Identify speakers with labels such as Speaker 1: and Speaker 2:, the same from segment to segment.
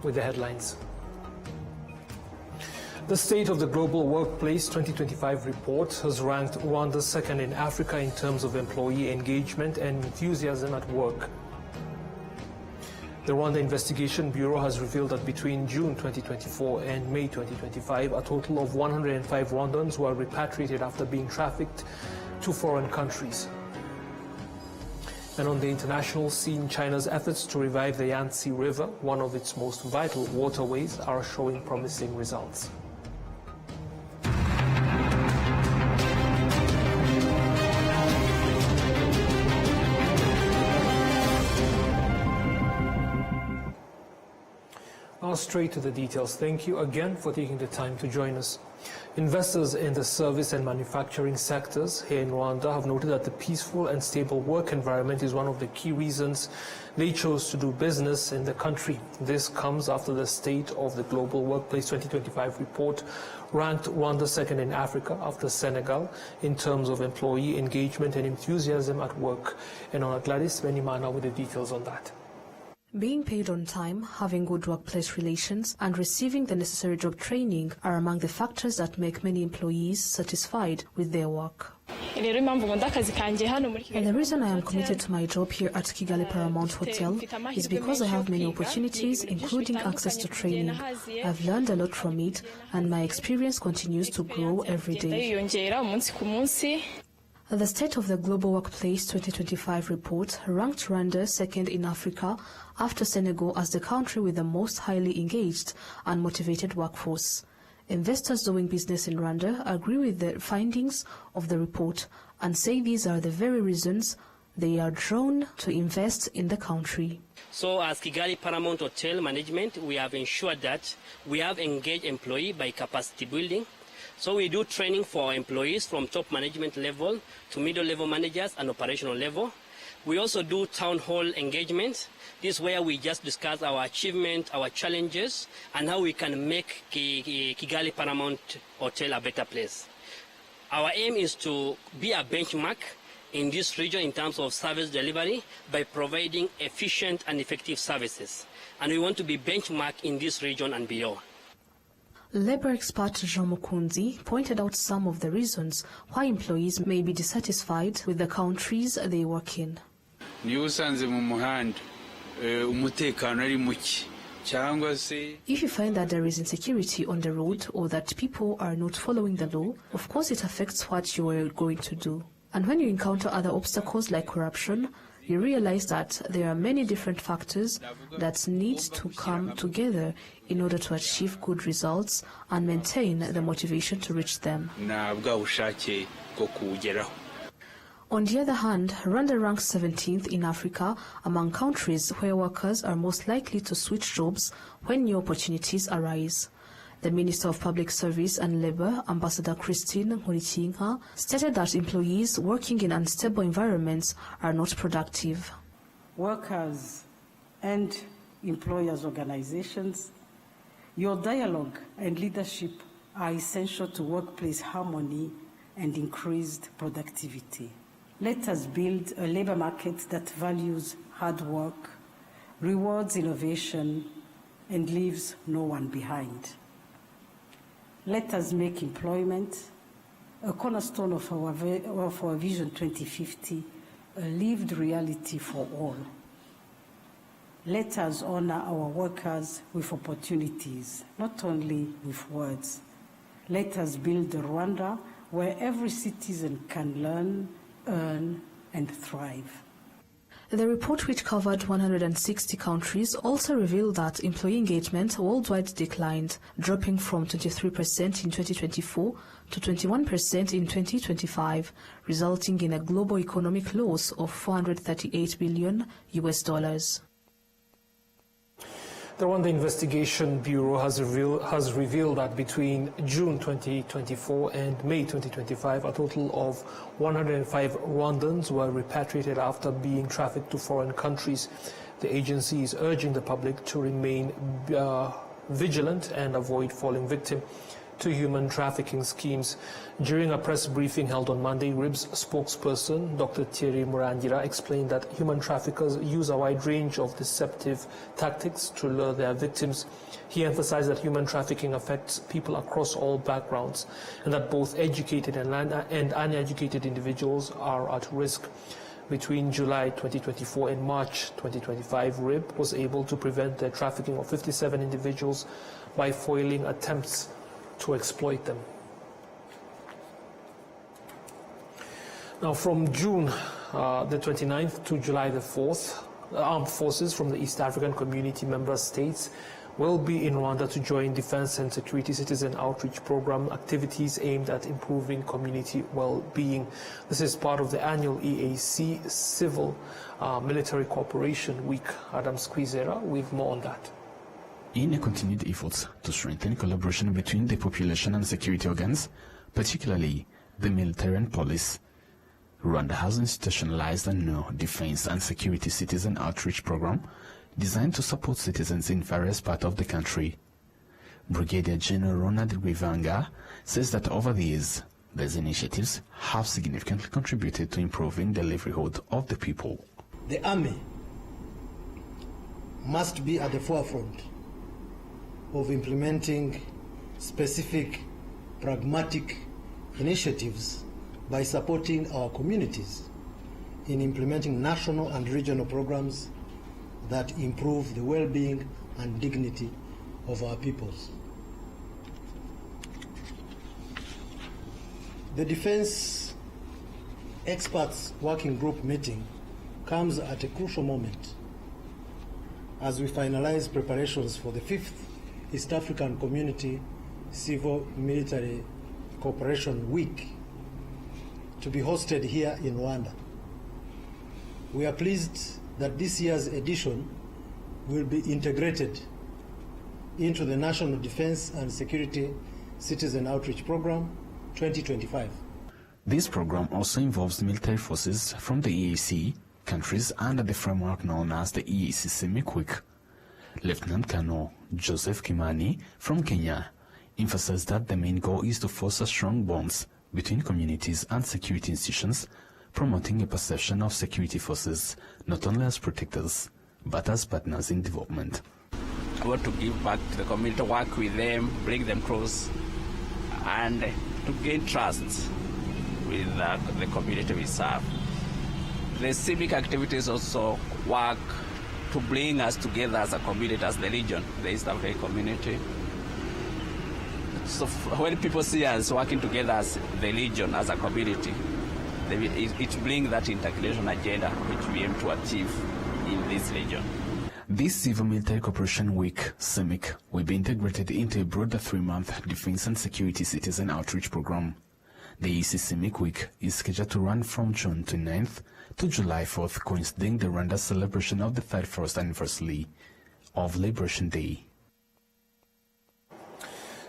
Speaker 1: with the headlines. The State of the Global Workplace 2025 report has ranked Rwanda second in Africa in terms of employee engagement and enthusiasm at work. The Rwanda Investigation Bureau has revealed that between June 2024 and May 2025, a total of 105 Rwandans were repatriated after being trafficked to foreign countries. And on the international scene, China's efforts to revive the Yangtze River, one of its most vital waterways, are showing promising results. Now straight to the details. Thank you again for taking the time to join us. Investors in the service and manufacturing sectors here in Rwanda have noted that the peaceful and stable work environment is one of the key reasons they chose to do business in the country. This comes after the State of the Global Workplace 2025 report ranked Rwanda second in Africa after Senegal in terms of employee engagement and enthusiasm at work. And on Gladys Benimana with the details on that.
Speaker 2: Being paid on time, having good workplace relations, and receiving the necessary job training are among the factors that make many employees satisfied with their work. And the reason I am committed to my job here at Kigali Paramount Hotel is because I have many opportunities, including access to training. I've learned a lot from it, and my experience continues to grow every day. The State of the Global Workplace 2025 report ranked Rwanda second in Africa after Senegal as the country with the most highly engaged and motivated workforce. Investors doing business in Rwanda agree with the findings of the report and say these are the very reasons they are drawn to invest in the country.
Speaker 3: So as Kigali Paramount Hotel Management, we have ensured that we have engaged employees by capacity building. So we do training for employees from top management level to middle level managers and operational level. We also do town hall engagement. This is where we just discuss our achievement, our challenges, and how we can make Kigali Paramount Hotel a better place. Our aim is to be a benchmark in this region in terms of service delivery by providing efficient and effective services. And we want to be benchmark in this region and beyond.
Speaker 2: Labor expert Jean Mukunzi pointed out some of the reasons why employees may be dissatisfied with the countries they work in. If you find that there is insecurity on the road or that people are not following the law, of course it affects what you are going to do. And when you encounter other obstacles like corruption, you realize that there are many different factors that need to come together in order to achieve good results and maintain the motivation to reach them. On the other hand, Rwanda ranks 17th in Africa among countries where workers are most likely to switch jobs when new opportunities arise. The Minister of Public Service and Labour, Ambassador Christine Nkurikinka, stated that employees working in unstable environments are not productive.
Speaker 4: Workers and employers' organizations, your dialogue and leadership are essential to workplace harmony and increased productivity. Let us build a labour market that values hard work, rewards innovation, and leaves no one behind. Let us make employment a cornerstone of our Vision 2050, a lived reality for all. Let us honor our workers with opportunities, not only with words. Let us build a Rwanda where every citizen can learn, earn, and thrive.
Speaker 2: The report, which covered 160 countries, also revealed that employee engagement worldwide declined, dropping from 23% in 2024 to 21% in 2025, resulting in a global economic loss of $438 billion.
Speaker 1: The Rwanda Investigation Bureau has revealed that between June 2024 and May 2025, a total of 105 Rwandans were repatriated after being trafficked to foreign countries. The agency is urging the public to remain vigilant and avoid falling victim to human trafficking schemes. During a press briefing held on Monday, RIB's spokesperson, Dr. Thierry Murangira, explained that human traffickers use a wide range of deceptive tactics to lure their victims. He emphasized that human trafficking affects people across all backgrounds and that both educated and uneducated individuals are at risk. Between July 2024 and March 2025, RIB was able to prevent the trafficking of 57 individuals by foiling attempts to exploit them. Now, from June the 29th to July the 4th, armed forces from the East African Community member states will be in Rwanda to join defense and security citizen outreach program activities aimed at improving community well-being. This is part of the annual EAC Civil Military Cooperation Week. Adam Squizera with more on that.
Speaker 5: In a continued efforts to strengthen collaboration between the population and security organs, particularly the military and police, Rwanda has institutionalized a new defense and security citizen outreach program designed to support citizens in various parts of the country. Brigadier General Ronald Rivanga says that over the years, these initiatives have significantly contributed to improving the livelihood of the people.
Speaker 6: The army must be at the forefront of implementing specific, pragmatic initiatives by supporting our communities in implementing national and regional programs that improve the well-being and dignity of our peoples. The Defense Experts Working Group meeting comes at a crucial moment as we finalize preparations for the 5th East African Community Civil Military Cooperation Week to be hosted here in Rwanda. We are pleased that this year's edition will be integrated into the National Defense and Security Citizen Outreach Program 2025.
Speaker 5: This program also involves military forces from the EAC countries under the framework known as the EAC CIMIC Week. Lieutenant Colonel Joseph Kimani from Kenya emphasized that the main goal is to foster strong bonds between communities and security institutions, promoting a perception of security forces not only as protectors, but as partners in development.
Speaker 7: I want to give back to the community, work with them, bring them close, and to gain trust with the community we serve. The civic activities also work to bring us together as a community, as the region, the East African community. So when people see us working together as the region, as a community, it brings that integration agenda which we aim to achieve in this region.
Speaker 5: This Civil Military Cooperation Week, CIMIC, will be integrated into a broader 3-month Defense and Security Citizen Outreach Program. The EAC CIMIC Week is scheduled to run from June 29th to July 4th, coinciding the Rwanda celebration of the 31st anniversary of Liberation Day.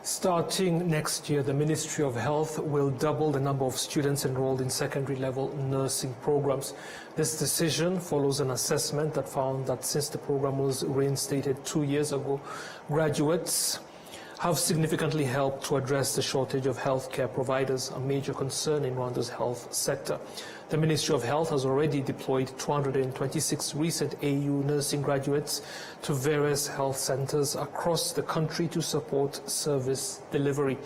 Speaker 1: Starting next year, the Ministry of Health will double the number of students enrolled in secondary-level nursing programs. This decision follows an assessment that found that since the program was reinstated 2 years ago, graduates have significantly helped to address the shortage of healthcare providers, a major concern in Rwanda's health sector. The Ministry of Health has already deployed 226 recent AU nursing graduates to various health centers across the country to support service delivery.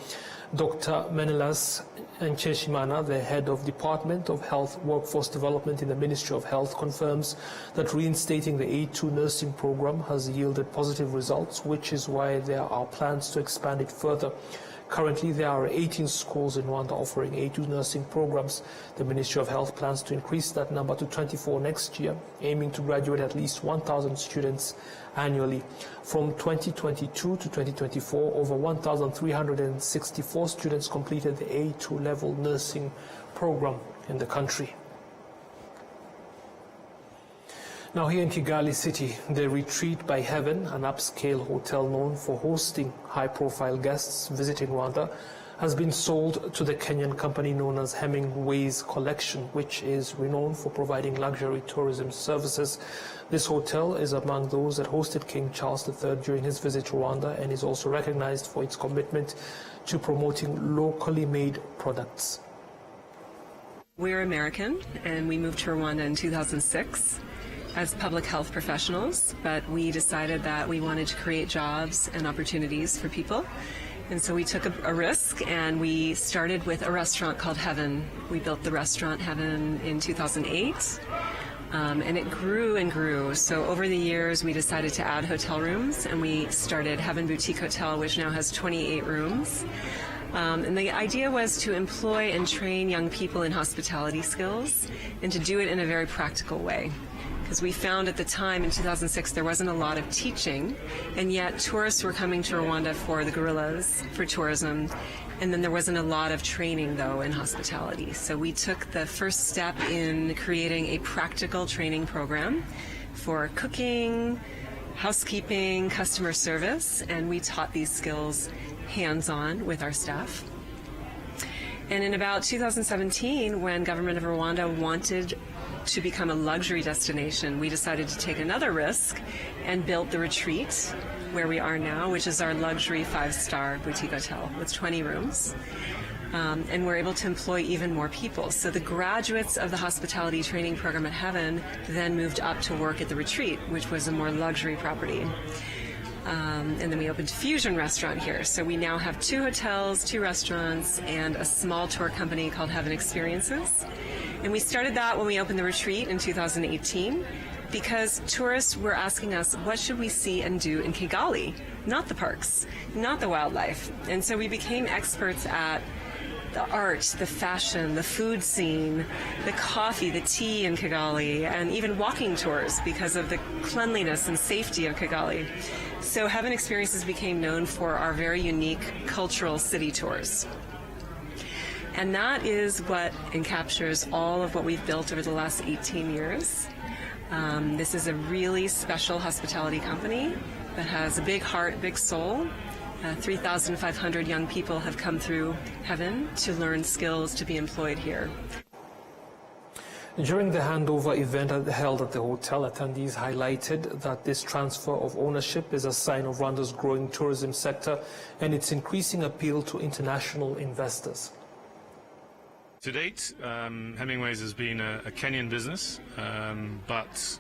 Speaker 1: Dr. Menelas Ncheshimana, the head of Department of Health Workforce Development in the Ministry of Health, confirms that reinstating the A2 nursing program has yielded positive results, which is why there are plans to expand it further. Currently, there are 18 schools in Rwanda offering A2 nursing programs. The Ministry of Health plans to increase that number to 24 next year, aiming to graduate at least 1,000 students annually. From 2022 to 2024, over 1,364 students completed the A2 level nursing program in the country. Now here in Kigali City, the Retreat by Heaven, an upscale hotel known for hosting high-profile guests visiting Rwanda, has been sold to the Kenyan company known as Hemingway's Collection, which is renowned for providing luxury tourism services. This hotel is among those that hosted King Charles III during his visit to Rwanda and is also recognized for its commitment to promoting locally made products.
Speaker 8: We're American, and we moved to Rwanda in 2006 as public health professionals, but we decided that we wanted to create jobs and opportunities for people. And so we took a risk, and we started with a restaurant called Heaven. We built the restaurant Heaven in 2008, and it grew and grew. So over the years, we decided to add hotel rooms, and we started Heaven Boutique Hotel, which now has 28 rooms. And the idea was to employ and train young people in hospitality skills, and to do it in a very practical way. Because we found at the time in 2006 there wasn't a lot of teaching, and yet tourists were coming to Rwanda for the gorillas, for tourism, and then there wasn't a lot of training though in hospitality. So we took the first step in creating a practical training program for cooking, housekeeping, customer service, and we taught these skills hands-on with our staff. And in about 2017, when government of Rwanda wanted to become a luxury destination, we decided to take another risk and built the Retreat, where we are now, which is our luxury 5-star boutique hotel with 20 rooms. And we're able to employ even more people. So the graduates of the hospitality training program at Heaven then moved up to work at the Retreat, which was a more luxury property. And then we opened a fusion restaurant here. So we now have 2 hotels, 2 restaurants, and a small tour company called Heaven Experiences. And we started that when we opened the Retreat in 2018 because tourists were asking us, what should we see and do in Kigali? Not the parks, not the wildlife. And so we became experts at the art, the fashion, the food scene, the coffee, the tea in Kigali, and even walking tours because of the cleanliness and safety of Kigali. So Heaven Experiences became known for our very unique cultural city tours. And that is what encaptures all of what we've built over the last 18 years. This is a really special hospitality company that has a big heart, big soul. 3,500 young people have come through Heaven to learn skills to be employed here.
Speaker 1: During the handover event held at the hotel, attendees highlighted that this transfer of ownership is a sign of Rwanda's growing tourism sector and its increasing appeal to international investors.
Speaker 9: To date, Hemingway's has been a Kenyan business, but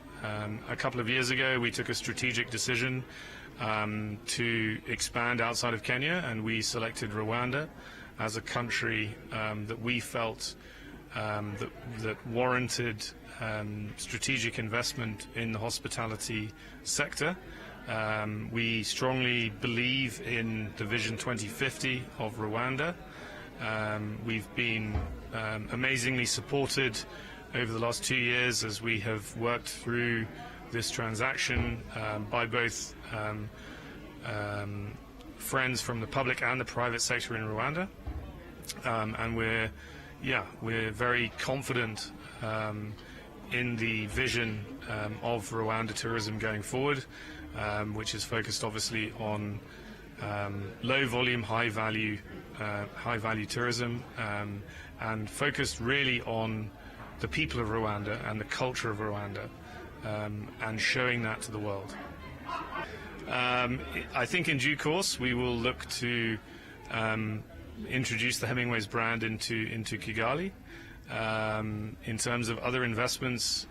Speaker 9: a couple of years ago we took a strategic decision to expand outside of Kenya, and we selected Rwanda as a country that we felt that warranted strategic investment in the hospitality sector. We strongly believe in the Vision 2050 of Rwanda. We've been amazingly supported over the last 2 years as we have worked through this transaction by both friends from the public and the private sector in Rwanda, and we're very confident in the vision of Rwanda tourism going forward, which is focused obviously on low volume, high value tourism, and focused really on the people of Rwanda and the culture of Rwanda, and showing that to the world. I think in due course we will look to introduce the Hemingway's brand into Kigali. In terms of other investments,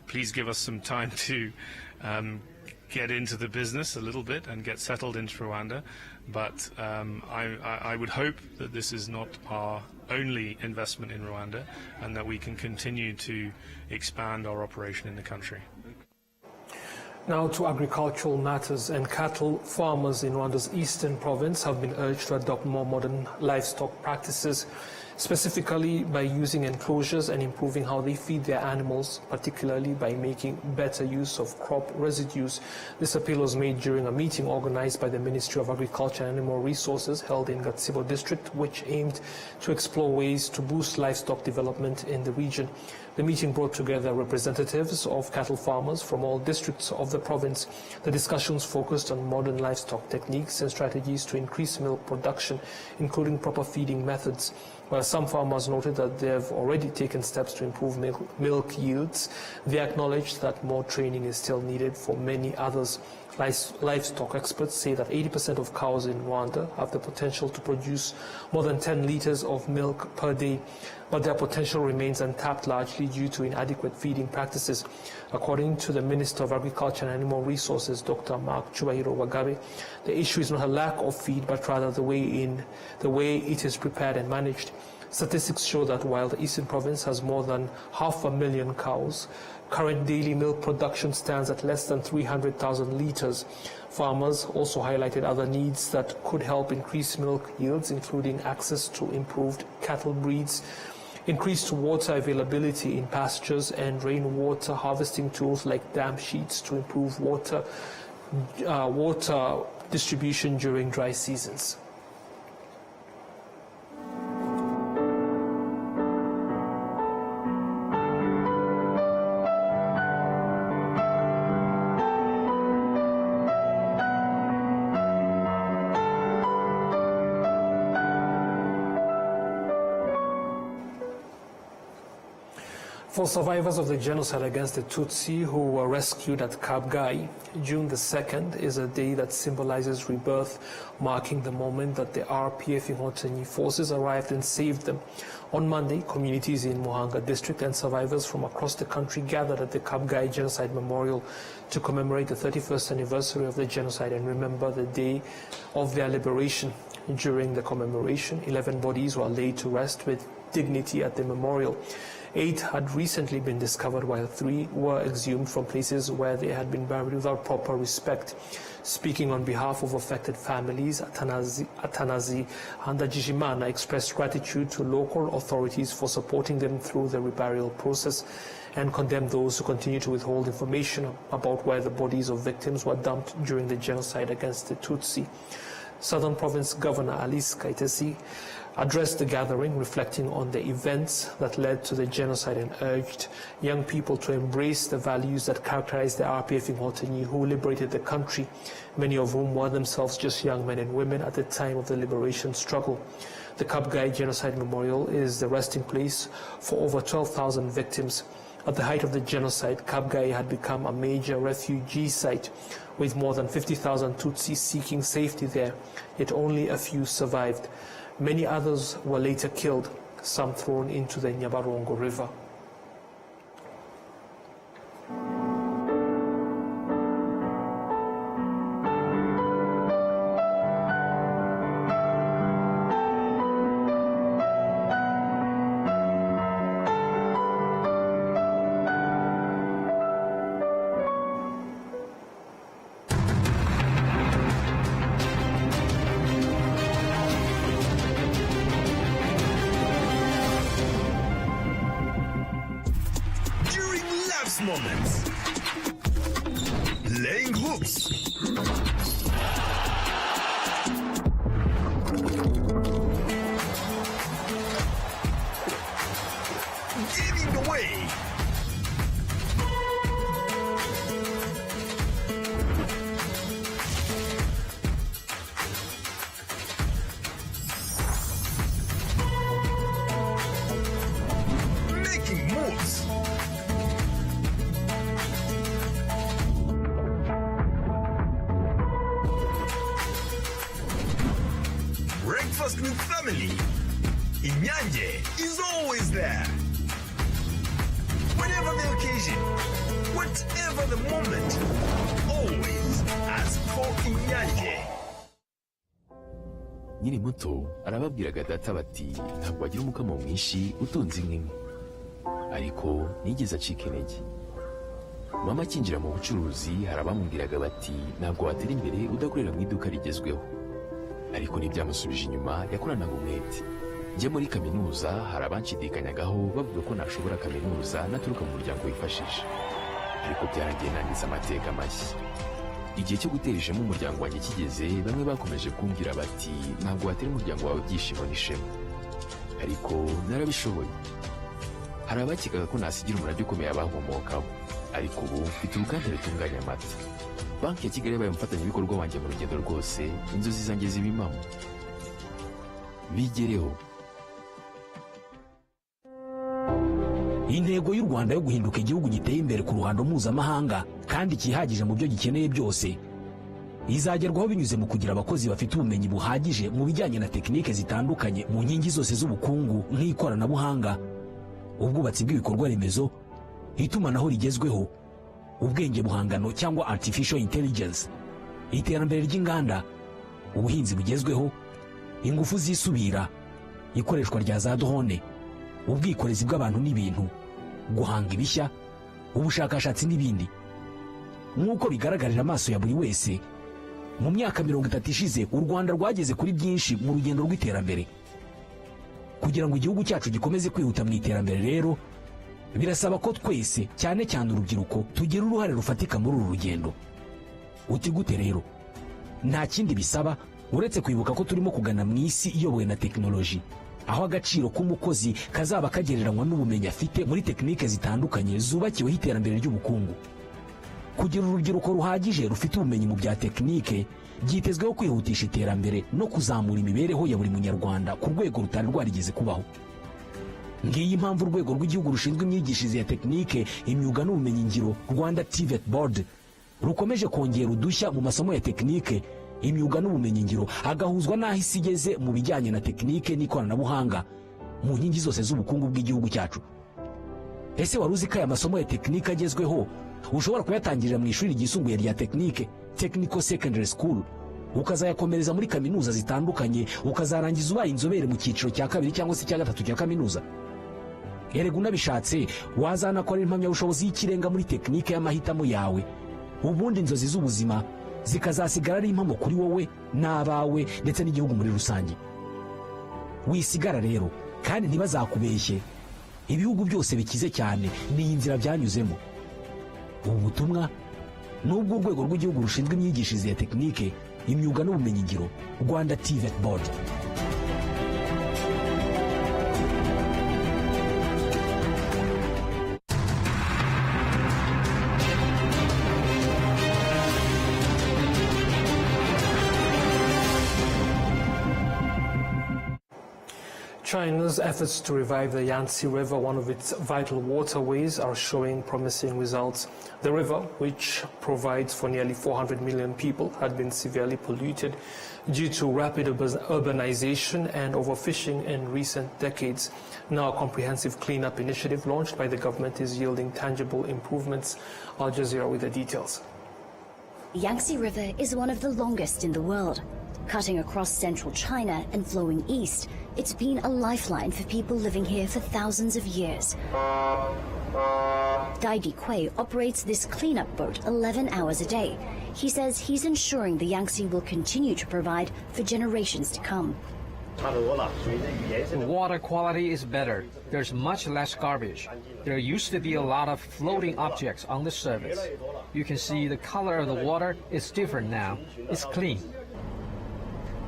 Speaker 9: please give us some time to get into the business a little bit and get settled into Rwanda. But I would hope that this is not our only investment in Rwanda, and that we can continue to expand our operation in the country.
Speaker 1: Now to agricultural matters, and cattle farmers in Rwanda's eastern province have been urged to adopt more modern livestock practices. specifically by using enclosures and improving how they feed their animals, particularly by making better use of crop residues. This appeal was made during a meeting organized by the Ministry of Agriculture and Animal Resources held in Gatsibo district, which aimed to explore ways to boost livestock development in the region. The meeting brought together representatives of cattle farmers from all districts of the province. The discussions focused on modern livestock techniques and strategies to increase milk production, including proper feeding methods. While some farmers noted that they have already taken steps to improve milk yields, they acknowledged that more training is still needed for many others. Livestock experts say that 80% of cows in Rwanda have the potential to produce more than 10 liters of milk per day, but their potential remains untapped largely due to inadequate feeding practices. According to the Minister of Agriculture and Animal Resources, Dr. Mark Chubahiro Wagabe, the issue is not a lack of feed, but rather the way it is prepared and managed. Statistics show that while the Eastern Province has more than 500,000 cows, current daily milk production stands at less than 300,000 liters. Farmers also highlighted other needs that could help increase milk yields, including access to improved cattle breeds, increased water availability in pastures, and rainwater harvesting tools like dam sheets to improve water distribution during dry seasons. For survivors of the genocide against the Tutsi who were rescued at Kabgayi, June the 2nd is a day that symbolizes rebirth, marking the moment that the RPF Inkotanyi forces arrived and saved them. On Monday, communities in Muhanga district and survivors from across the country gathered at the Kabgayi Genocide Memorial to commemorate the 31st anniversary of the genocide and remember the day of their liberation. During the commemoration, 11 bodies were laid to rest with dignity at the memorial. 8 had recently been discovered, while 3 were exhumed from places where they had been buried without proper respect. Speaking on behalf of affected families, Atanazi Handajijimana expressed gratitude to local authorities for supporting them through the reburial process and condemned those who continue to withhold information about where the bodies of victims were dumped during the genocide against the Tutsi. Southern Province Governor Alice Kaitesi addressed the gathering, reflecting on the events that led to the genocide and urged young people to embrace the values that characterize the RPF Inkotanyi who liberated the country, many of whom were themselves just young men and women at the time of the liberation struggle. The Kabgayi Genocide Memorial is the resting place for over 12,000 victims. At the height of the genocide, Kabgayi had become a major refugee site, with more than 50,000 Tutsis seeking safety there, yet only a few survived. Many others were later killed, some thrown into the Nyabarongo River.
Speaker 10: Moments. Laying hooks. Giving away. Making moves. Breakfast with family. Inyanje is always there. Whatever the occasion, whatever the moment, always ask for Inyanje.
Speaker 11: Nyiri muto arababwiraga data bati ntabwo wagira umukamo mwinshi utunze inka imwe, ariko nigeze acika intege. Mama akinjira mu bucuruzi harabamubwiraga bati ntabwo watera imbere udakorera mu iduka rigezweho, ariko ntibyamusubije inyuma, yakoranaga umwete. njye muri kaminuza hari abanshidikanyagaho bavuga ko nashobora kaminuza naturuka mu muryango wifashije, ariko byarangiye nangiza amateka mashya. Igihe cyo gutera ishema umuryango wanjye kigeze, bamwe bakomeje kumbwira bati ntabwo watera umuryango wawe ibyishimo n'ishema, ariko narabishoboye. Hari abakekaga ko nasigira umurage ukomeye abankomokaho, ariko ubu mfite uruganda rutunganya amata. Banki ya Kigali yabaye umufatanyabikorwa wanjye mu rugendo rwose, inzozi zanjye zibimamo. Bigereho.
Speaker 12: Intego y'u Rwanda yo guhinduka igihugu giteye imbere ku ruhando mpuzamahanga kandi cyihagije mu byo gikeneye byose izagerwaho binyuze mu kugira abakozi bafite ubumenyi buhagije mu bijyanye na tekinike zitandukanye mu nkingi zose z'ubukungu nk'ikoranabuhanga, ubwubatsi bw'ibikorwa remezo, itumanaho rigezweho, ubwenge buhangano cyangwa artificial intelligence, iterambere ry'inganda, ubuhinzi bugezweho, ingufu zisubira, ikoreshwa rya za drone, ubwikorezi bw'abantu n'ibintu, guhanga ibishya, ubushakashatsi n'ibindi. Nk'uko bigaragarira amaso ya buri wese, mu myaka 30 ishize u Rwanda rwageze kuri byinshi mu rugendo rw'iterambere. Kugira ngo igihugu cyacu gikomeze kwihuta mu iterambere rero, birasaba ko twese, cyane cyane urubyiruko, tugira uruhare rufatika muri uru rugendo. Uti gute rero? Nta kindi bisaba uretse kwibuka ko turimo kugana mu isi iyobowe na tekinoloji, aho agaciro k'umukozi kazaba kagereranywa n'ubumenyi afite muri tekinike zitandukanye zubakiweho iterambere ry'ubukungu. Kugira urubyiruko ruhagije rufite ubumenyi mu bya tekinike byitezweho kwihutisha iterambere no kuzamura imibereho ya buri munyarwanda ku rwego rutari rwarigeze kubaho. Ngiyi impamvu urwego rw'igihugu rushinzwe imyigishirize ya tekinike, imyuga n'ubumenyingiro, RwandaTV Board, rukomeje kongera udushya mu masomo ya tekinike, imyuga n'ubumenyingiro, agahuzwa n'aho isi igeze mu bijyanye na tekinike n'ikoranabuhanga mu nkingi zose z'ubukungu bw'igihugu cyacu. Ese wari uzi ko aya masomo ya tekinike agezweho ushobora kuyatangirira mu ishuri ryisumbuye rya tekinike, Technical Secondary School, ukazayakomereza muri kaminuza zitandukanye, ukazarangiza ubaye inzobere mu cyiciro cya 2 cyangwa se cya 3 cya kaminuza? Erega unabishatse wazanakorera impamyabushobozi y'ikirenga muri tekinike y'amahitamo yawe, ubundi inzozi z'ubuzima zikazasigara ari impamo kuri wowe n'abawe ndetse n'igihugu muri rusange. Wisigara rero kandi ntibazakubeshye, ibihugu byose bikize cyane ni inzira byanyuzemo. Ubu butumwa nubwo urwego rw'igihugu rushinzwe imyigishirize ya tekinike, imyuga n'ubumenyingiro, RwandaTV Board.
Speaker 1: China's efforts to revive the Yangtze River, one of its vital waterways, are showing promising results. The river, which provides for nearly 400 million people, had been severely polluted due to rapid urbanization and overfishing in recent decades. Now, a comprehensive cleanup initiative launched by the government is yielding tangible improvements. Al Jazeera with the details.
Speaker 13: The Yangtze River is one of the longest in the world. Cutting across central China and flowing east, it's been a lifeline for people living here for thousands of years. Dai Kui operates this cleanup boat 11 hours a day. He says he's ensuring the Yangtze will continue to provide for generations to come.
Speaker 14: The water quality is better. There's much less garbage. There used to be a lot of floating objects on the surface. You can see the color of the water is different now. It's clean.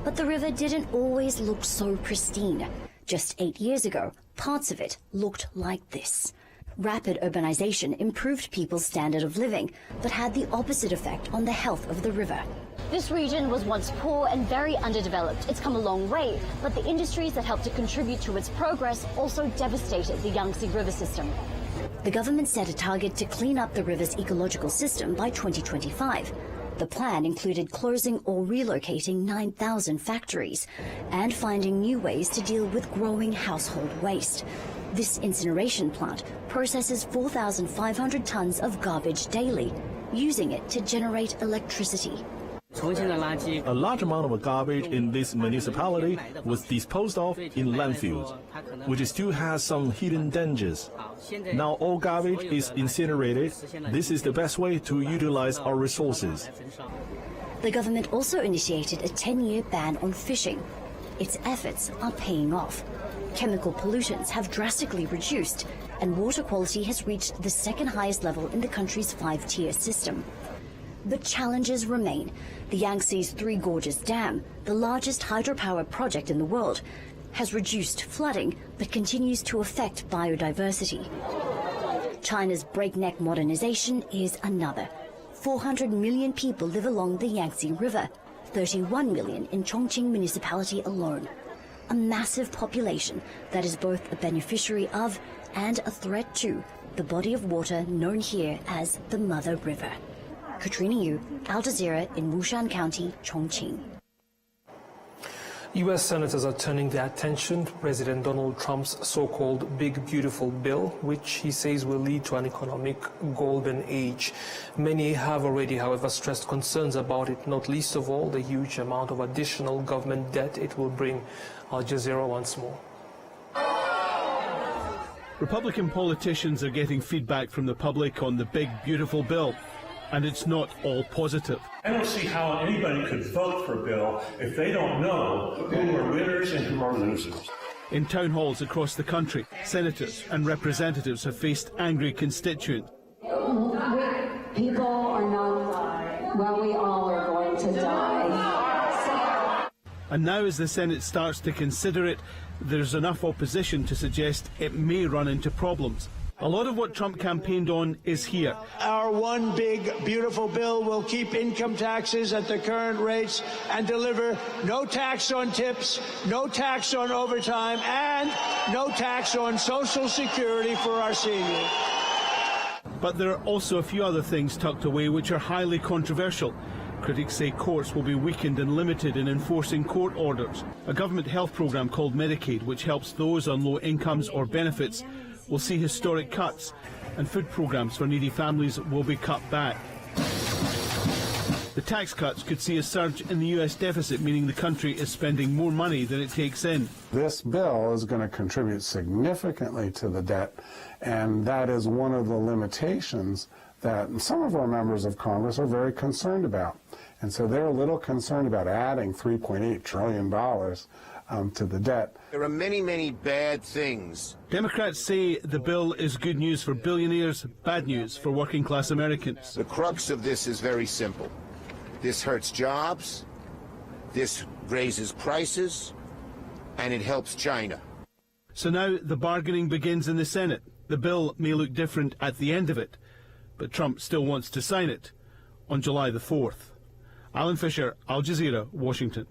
Speaker 13: But the river didn't always look so pristine. Just 8 years ago, parts of it looked like this. Rapid urbanization improved people's standard of living, but had the opposite effect on the health of the river.
Speaker 15: This region was once poor and very underdeveloped. It's come a long way, but the industries that helped to contribute to its progress also devastated the Yangtze River system.
Speaker 13: The government set a target to clean up the river's ecological system by 2025. The plan included closing or relocating 9,000 factories and finding new ways to deal with growing household waste. This incineration plant processes 4,500 tons of garbage daily, using it to generate electricity.
Speaker 16: A large amount of garbage in this municipality was disposed of in landfills, which still has some hidden dangers. Now all garbage is incinerated. This is the best way to utilize our resources.
Speaker 13: The government also initiated a 10-year ban on fishing. Its efforts are paying off. Chemical pollutants have drastically reduced, and water quality has reached the second highest level in the country's 5-tier system. But challenges remain. The Yangtze's Three Gorges Dam, the largest hydropower project in the world, has reduced flooding but continues to affect biodiversity. China's breakneck modernization is another. 400 million people live along the Yangtze River, 31 million in Chongqing municipality alone. A massive population that is both a beneficiary of and a threat to the body of water known here as the Mother River. Katrina Yu, Al Jazeera in Wushan County, Chongqing.
Speaker 1: U.S. senators are turning their attention to President Donald Trump's so-called Big Beautiful Bill, which he says will lead to an economic golden age. Many have already, however, stressed concerns about it, not least of all the huge amount of additional government debt it will bring. Al Jazeera once more.
Speaker 16: Republican politicians are getting feedback from the public on the Big Beautiful Bill, and it's not all positive.
Speaker 17: I don't see how anybody could vote for a bill if they don't know who are winners and who are losers.
Speaker 16: In town halls across the country, senators and representatives have faced angry constituents.
Speaker 18: People are not, well, we all are going to die.
Speaker 16: And now as the Senate starts to consider it, there's enough opposition to suggest it may run into problems. A lot of what Trump campaigned on is here.
Speaker 19: Our one big, beautiful bill will keep income taxes at the current rates and deliver no tax on tips, no tax on overtime, and no tax on Social Security for our seniors.
Speaker 16: But there are also a few other things tucked away which are highly controversial. Critics say courts will be weakened and limited in enforcing court orders. A government health program called Medicaid, which helps those on low incomes or benefits, will see historic cuts, and food programs for needy families will be cut back. The tax cuts could see a surge in the US deficit, meaning the country is spending more money than it takes in.
Speaker 20: This bill is going to contribute significantly to the debt, and that is one of the limitations that some of our members of Congress are very concerned about. And so they're a little concerned about adding $3.8 trillion to the debt.
Speaker 21: There are many, many bad things.
Speaker 16: Democrats say the bill is good news for billionaires, bad news for working class Americans.
Speaker 21: The crux of this is very simple. This hurts jobs, this raises prices, and it helps China.
Speaker 16: So now the bargaining begins in the Senate. The bill may look different at the end of it, but Trump still wants to sign it on July the 4th. Alan Fisher, Al Jazeera, Washington.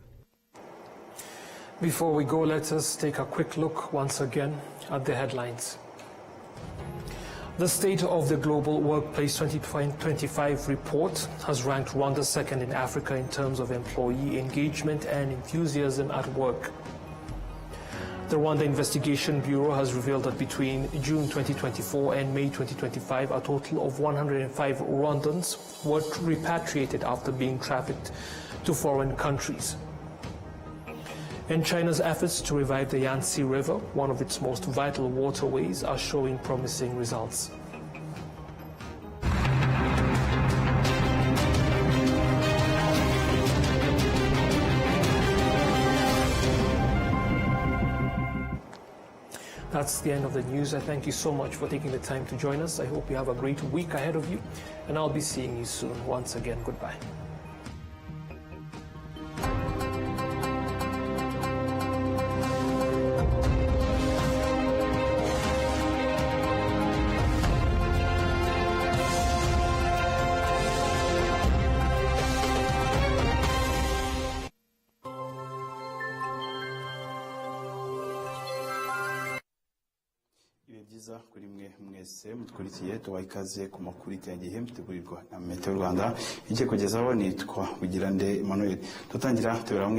Speaker 1: Before we go, let us take a quick look once again at the headlines. The State of the Global Workplace 2025 report has ranked Rwanda second in Africa in terms of employee engagement and enthusiasm at work. The Rwanda Investigation Bureau has revealed that between June 2024 and May 2025, a total of 105 Rwandans were repatriated after being trafficked to foreign countries. And China's efforts to revive the Yangtze River, one of its most vital waterways, are showing promising results. That's the end of the news. I thank you so much for taking the time to join us. I hope you have a great week ahead of you, and I'll be seeing you soon. Once again, goodbye.
Speaker 22: Kuri mwe mwese mutwurikiye tubaha ikaze ku makuru y'icyagihe mutegurirwa na Meteo Rwanda. Ije kugezaho nitwa Bugirande Emmanuel. Tutangira tubera